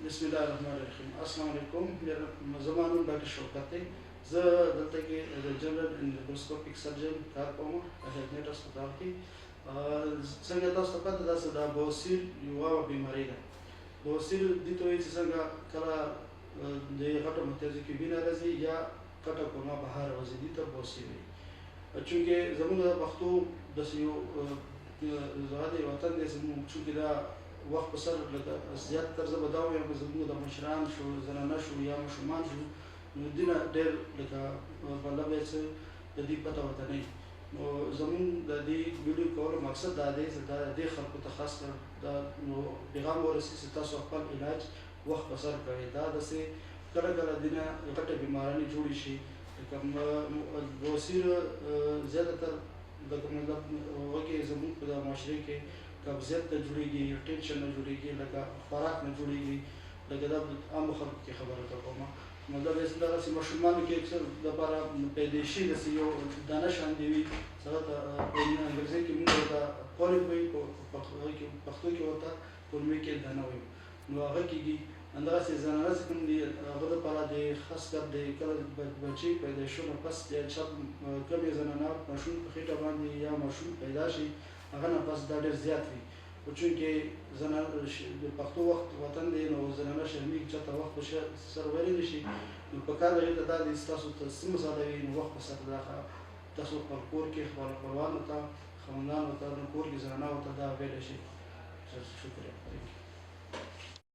بسم الله الرحمن الرحیم. السلام علیکم. زما نوم ډاکټر شوکت دی. زه دلته کې د جنرال اندوسکوپیک سرجن کار کوم په هیډنیټ هسپتال کې. څنګه تاسو ته پته ده چې دا بواسیر یوه بیماري ده. بواسیر دې ته وایي چې څنګه کله د غټو متیازو کې وینه راځي یا غټه کولمه بهر راوځي، دې ته بواسیر وایي. چونکې زموږ د پښتو داسې یو زړه دی وطن دی زموږ، چونکې دا وخت په سر لکه زیات تر زه به دا ووایم که زموږ د مشران شو، زنانه شو یا ماشومان شو، نو دې نه ډېر لکه مطلب یې څه د دې پته ورته نه وي. نو زموږ د دې ویډیو کولو مقصد دا دی چې دا دې خلکو ته خاص کر دا پیغام ورسي چې تاسو خپل علاج وخت په سر کوئ. دا داسې کله کله دې نه غټې بیمارانې جوړې شي، لکه بواسیر زیاتره لکه مطلب وکې زموږ په معاشرې کې قبضیت نه جوړېږي، ټینشن نه جوړېږي، لکه خوراک نه جوړېږي. لکه دا عامو خلکو کې خبره کوم، مطلب یې دغسې ماشومانو کې اکثر دپاره پیدایشي داسې یو دانه شانې وي، هغه ته په انګریزي کې موږ ورته پولیپ وایي، په پښتو کې ورته کولمې کې دانه وایو. نو هغه کېږي. همدغسې زنانه چې کوم دي هغه دپاره د خاص کر د کله بچي پیدا شو نه پس د کمې زنانه ماشوم په خېټه باندې یا ماشوم پیدا شي، هغه نه پس دا ډېر زیات وي. خو چونکې د پښتو وخت وطن دی، نو زنانه شرمېږي چاته وخت په سر ویلی نه شي. نو په کار د هغې ته دا دی چې تاسو ته څه مساله وي، نو وخت په سر تاسو خپل کور کې خپل خپلوانو ته، خاوندانو ته، کور کې زنانهو ته دا ویلی شئ. شکریه.